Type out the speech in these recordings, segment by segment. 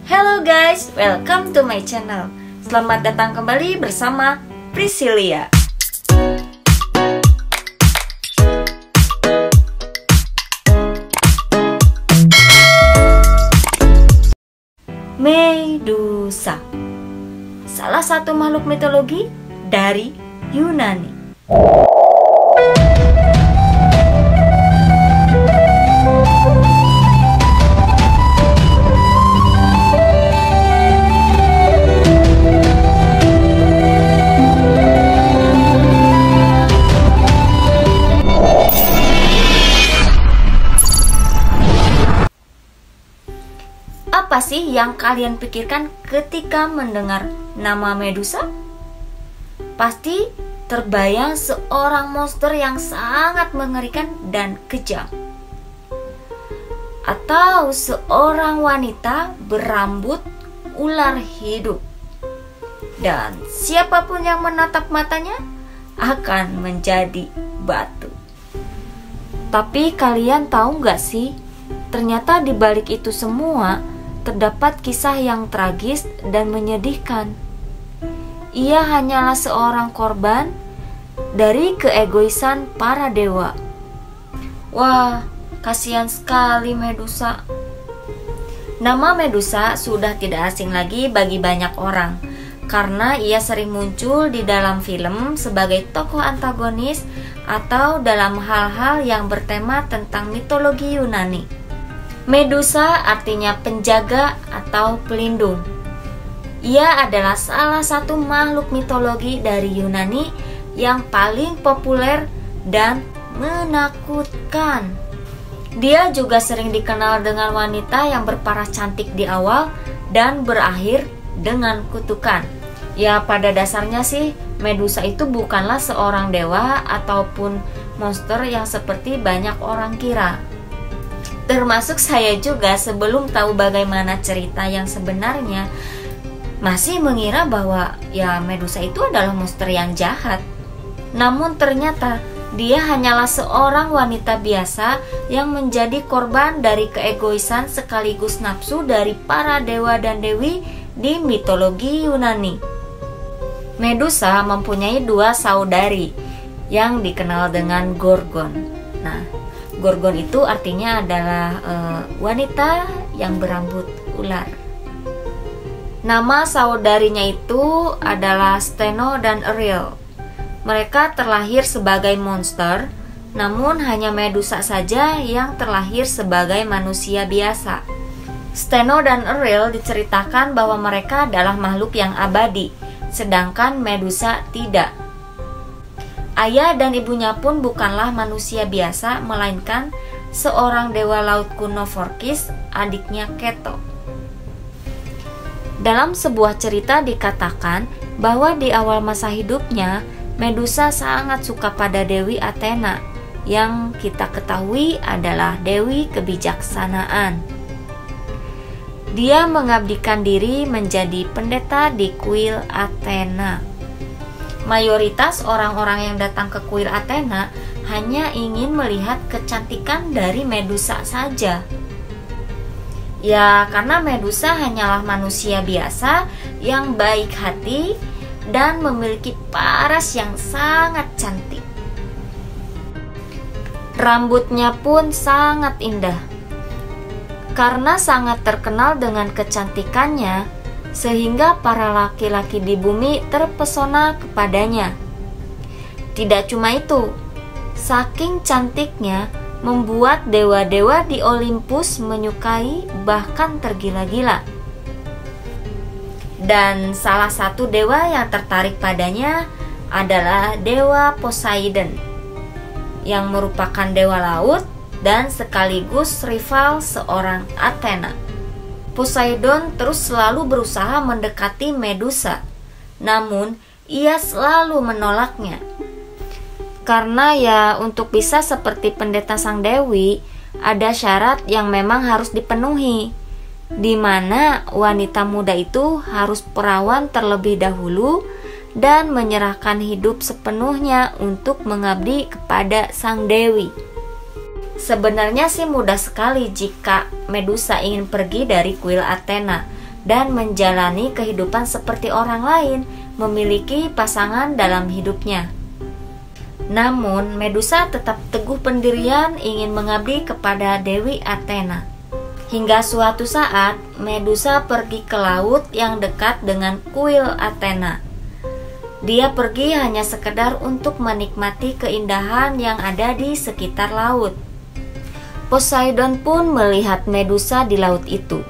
Hello guys, welcome to my channel. Selamat datang kembali bersama Priscilia. Medusa, salah satu makhluk mitologi dari Yunani. Apa sih yang kalian pikirkan ketika mendengar nama Medusa? Pasti terbayang seorang monster yang sangat mengerikan dan kejam, atau seorang wanita berambut ular hidup, dan siapapun yang menatap matanya akan menjadi batu. Tapi kalian tahu gak sih, ternyata di balik itu semua terdapat kisah yang tragis dan menyedihkan. Ia hanyalah seorang korban dari keegoisan para dewa. Wah, kasihan sekali Medusa. Nama Medusa sudah tidak asing lagi bagi banyak orang, karena ia sering muncul di dalam film sebagai tokoh antagonis atau dalam hal-hal yang bertema tentang mitologi Yunani. Medusa artinya penjaga atau pelindung. Ia adalah salah satu makhluk mitologi dari Yunani yang paling populer dan menakutkan. Dia juga sering dikenal dengan wanita yang berparas cantik di awal dan berakhir dengan kutukan. Ya, pada dasarnya sih Medusa itu bukanlah seorang dewa ataupun monster yang seperti banyak orang kira. Termasuk saya juga sebelum tahu bagaimana cerita yang sebenarnya masih mengira bahwa ya Medusa itu adalah monster yang jahat. Namun ternyata dia hanyalah seorang wanita biasa yang menjadi korban dari keegoisan sekaligus nafsu dari para dewa dan dewi di mitologi Yunani. Medusa mempunyai dua saudari yang dikenal dengan Gorgon. Nah, Gorgon itu artinya adalah wanita yang berambut ular. Nama saudarinya itu adalah Steno dan Ariel. Mereka terlahir sebagai monster, namun hanya Medusa saja yang terlahir sebagai manusia biasa. Steno dan Ariel diceritakan bahwa mereka adalah makhluk yang abadi, sedangkan Medusa tidak. Ayah dan ibunya pun bukanlah manusia biasa, melainkan seorang dewa laut kuno Phorkys, adiknya Keto. Dalam sebuah cerita dikatakan bahwa di awal masa hidupnya, Medusa sangat suka pada Dewi Athena, yang kita ketahui adalah Dewi Kebijaksanaan. Dia mengabdikan diri menjadi pendeta di kuil Athena. Mayoritas orang-orang yang datang ke kuil Athena hanya ingin melihat kecantikan dari Medusa saja. Ya, karena Medusa hanyalah manusia biasa yang baik hati dan memiliki paras yang sangat cantik. Rambutnya pun sangat indah. Karena sangat terkenal dengan kecantikannya, sehingga para laki-laki di bumi terpesona kepadanya. Tidak cuma itu, saking cantiknya membuat dewa-dewa di Olympus menyukai bahkan tergila-gila. Dan salah satu dewa yang tertarik padanya adalah Dewa Poseidon, yang merupakan dewa laut dan sekaligus rival seorang Athena. Poseidon terus selalu berusaha mendekati Medusa, namun ia selalu menolaknya. Karena ya untuk bisa seperti pendeta sang dewi, ada syarat yang memang harus dipenuhi, di mana wanita muda itu harus perawan terlebih dahulu dan menyerahkan hidup sepenuhnya untuk mengabdi kepada sang dewi. Sebenarnya sih mudah sekali jika Medusa ingin pergi dari kuil Athena, dan menjalani kehidupan seperti orang lain, memiliki pasangan dalam hidupnya. Namun, Medusa tetap teguh pendirian ingin mengabdi kepada Dewi Athena. Hingga suatu saat, Medusa pergi ke laut yang dekat dengan kuil Athena. Dia pergi hanya sekedar untuk menikmati keindahan yang ada di sekitar laut. Poseidon pun melihat Medusa di laut itu.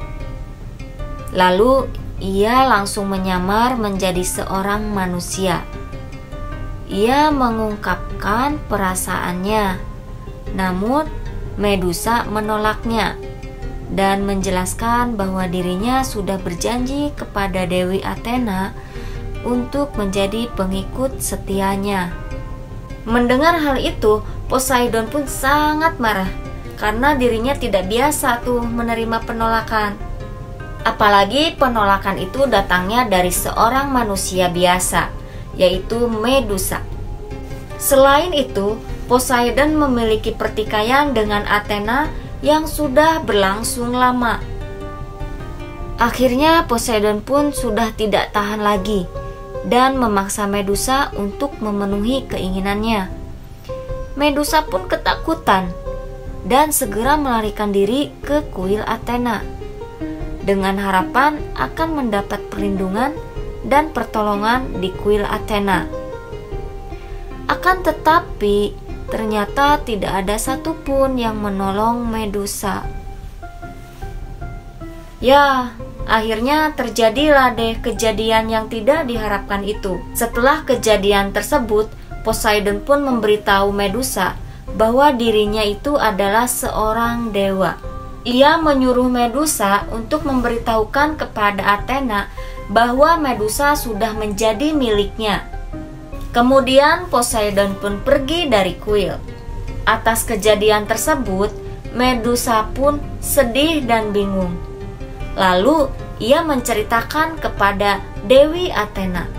Lalu, ia langsung menyamar menjadi seorang manusia. Ia mengungkapkan perasaannya, namun Medusa menolaknya dan menjelaskan bahwa dirinya sudah berjanji kepada Dewi Athena untuk menjadi pengikut setianya. Mendengar hal itu, Poseidon pun sangat marah karena dirinya tidak biasa menerima penolakan. Apalagi penolakan itu datangnya dari seorang manusia biasa, yaitu Medusa. Selain itu, Poseidon memiliki pertikaian dengan Athena yang sudah berlangsung lama. Akhirnya Poseidon pun sudah tidak tahan lagi dan memaksa Medusa untuk memenuhi keinginannya. Medusa pun ketakutan dan segera melarikan diri ke kuil Athena dengan harapan akan mendapat perlindungan dan pertolongan di kuil Athena. Akan tetapi, ternyata tidak ada satupun yang menolong Medusa. Ya, akhirnya terjadilah deh kejadian yang tidak diharapkan itu. Setelah kejadian tersebut, Poseidon pun memberitahu Medusa bahwa dirinya itu adalah seorang dewa. Ia menyuruh Medusa untuk memberitahukan kepada Athena bahwa Medusa sudah menjadi miliknya. Kemudian Poseidon pun pergi dari kuil. Atas kejadian tersebut, Medusa pun sedih dan bingung. Lalu ia menceritakan kepada Dewi Athena.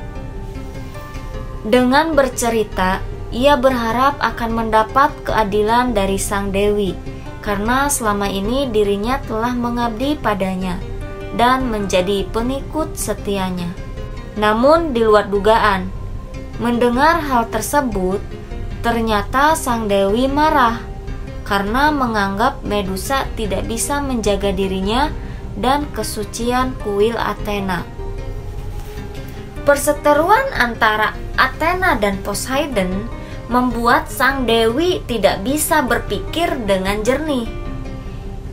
Dengan bercerita, ia berharap akan mendapat keadilan dari sang dewi, karena selama ini dirinya telah mengabdi padanya dan menjadi pengikut setianya. Namun di luar dugaan, mendengar hal tersebut, ternyata sang dewi marah karena menganggap Medusa tidak bisa menjaga dirinya dan kesucian kuil Athena. Perseteruan antara Athena dan Poseidon membuat sang dewi tidak bisa berpikir dengan jernih.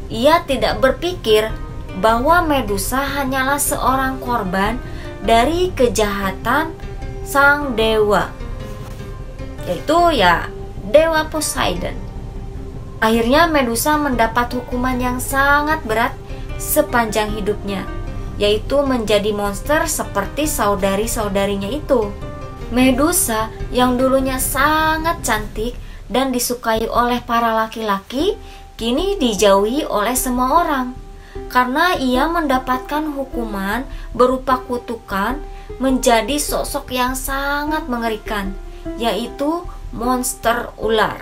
Ia tidak berpikir bahwa Medusa hanyalah seorang korban dari kejahatan sang dewa, yaitu Dewa Poseidon. Akhirnya Medusa mendapat hukuman yang sangat berat sepanjang hidupnya, yaitu menjadi monster seperti saudari-saudarinya itu. Medusa yang dulunya sangat cantik dan disukai oleh para laki-laki, kini dijauhi oleh semua orang karena ia mendapatkan hukuman berupa kutukan menjadi sosok yang sangat mengerikan, yaitu monster ular.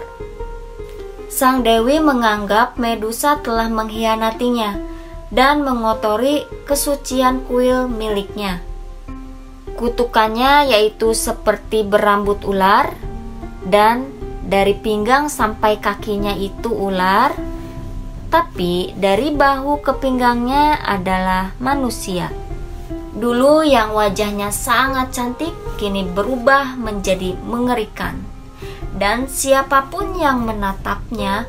Sang dewi menganggap Medusa telah mengkhianatinya dan mengotori kesucian kuil miliknya. Kutukannya yaitu seperti berambut ular, dan dari pinggang sampai kakinya itu ular, tapi dari bahu ke pinggangnya adalah manusia. Dulu yang wajahnya sangat cantik, kini berubah menjadi mengerikan, dan siapapun yang menatapnya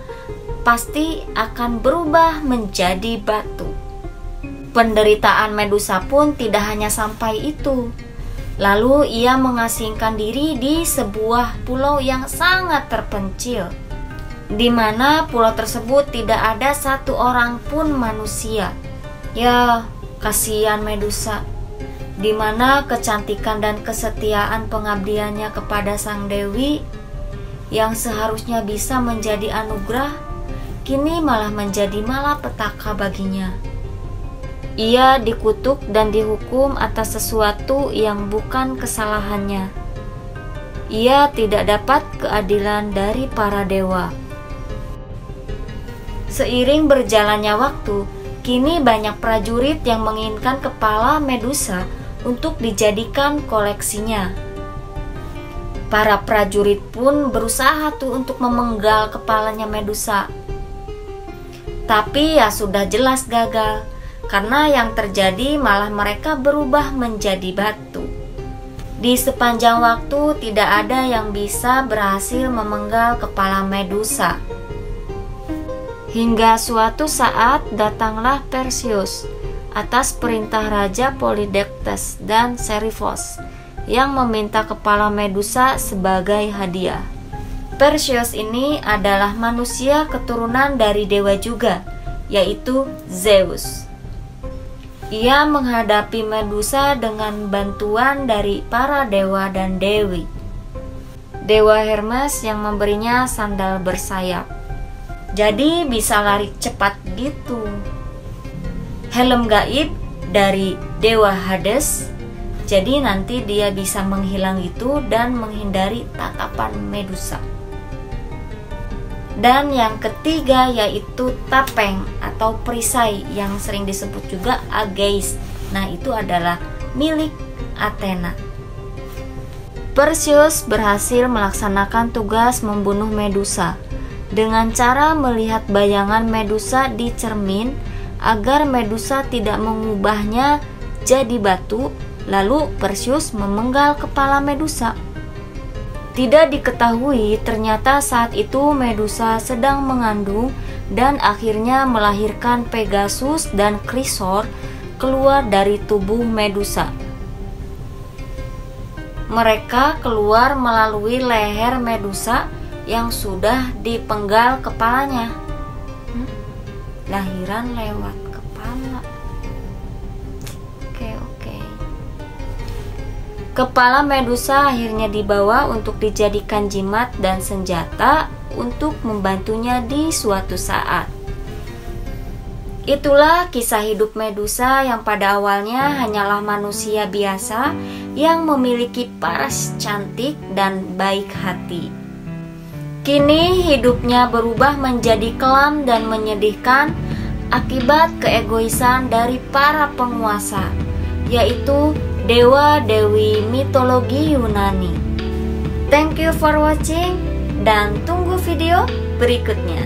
pasti akan berubah menjadi batu. Penderitaan Medusa pun tidak hanya sampai itu. Lalu ia mengasingkan diri di sebuah pulau yang sangat terpencil, di mana pulau tersebut tidak ada satu orang pun manusia. Ya, kasihan Medusa, di mana kecantikan dan kesetiaan pengabdiannya kepada sang dewi yang seharusnya bisa menjadi anugerah, kini malah menjadi malapetaka baginya. Ia dikutuk dan dihukum atas sesuatu yang bukan kesalahannya. Ia tidak dapat keadilan dari para dewa. Seiring berjalannya waktu, Kini banyak prajurit yang menginginkan kepala Medusa untuk dijadikan koleksinya. Para prajurit pun berusaha tuh untuk memenggal kepalanya Medusa. Tapi ya sudah jelas gagal, karena yang terjadi malah mereka berubah menjadi batu. Di sepanjang waktu tidak ada yang bisa berhasil memenggal kepala Medusa. Hingga suatu saat datanglah Perseus atas perintah Raja Polydectes dan Seriphos yang meminta kepala Medusa sebagai hadiah. Perseus ini adalah manusia keturunan dari dewa juga, yaitu Zeus. Ia menghadapi Medusa dengan bantuan dari para dewa dan dewi. Dewa Hermes yang memberinya sandal bersayap, jadi bisa lari cepat gitu. Helm gaib dari dewa Hades, jadi nanti dia bisa menghilang itu dan menghindari tatapan Medusa. Dan yang ketiga yaitu tapeng atau perisai yang sering disebut juga Ageis. Nah, itu adalah milik Athena. Perseus berhasil melaksanakan tugas membunuh Medusa dengan cara melihat bayangan Medusa di cermin agar Medusa tidak mengubahnya jadi batu. Lalu Perseus memenggal kepala Medusa. Tidak diketahui ternyata saat itu Medusa sedang mengandung dan akhirnya melahirkan Pegasus dan Chrysaor keluar dari tubuh Medusa. Mereka keluar melalui leher Medusa yang sudah dipenggal kepalanya. Lahiran lewat kepala. Oke. Kepala Medusa akhirnya dibawa untuk dijadikan jimat dan senjata untuk membantunya di suatu saat. Itulah kisah hidup Medusa yang pada awalnya hanyalah manusia biasa yang memiliki paras cantik dan baik hati. Kini hidupnya berubah menjadi kelam dan menyedihkan akibat keegoisan dari para penguasa, yaitu dewa-dewi mitologi Yunani. Thank you for watching dan tunggu video berikutnya.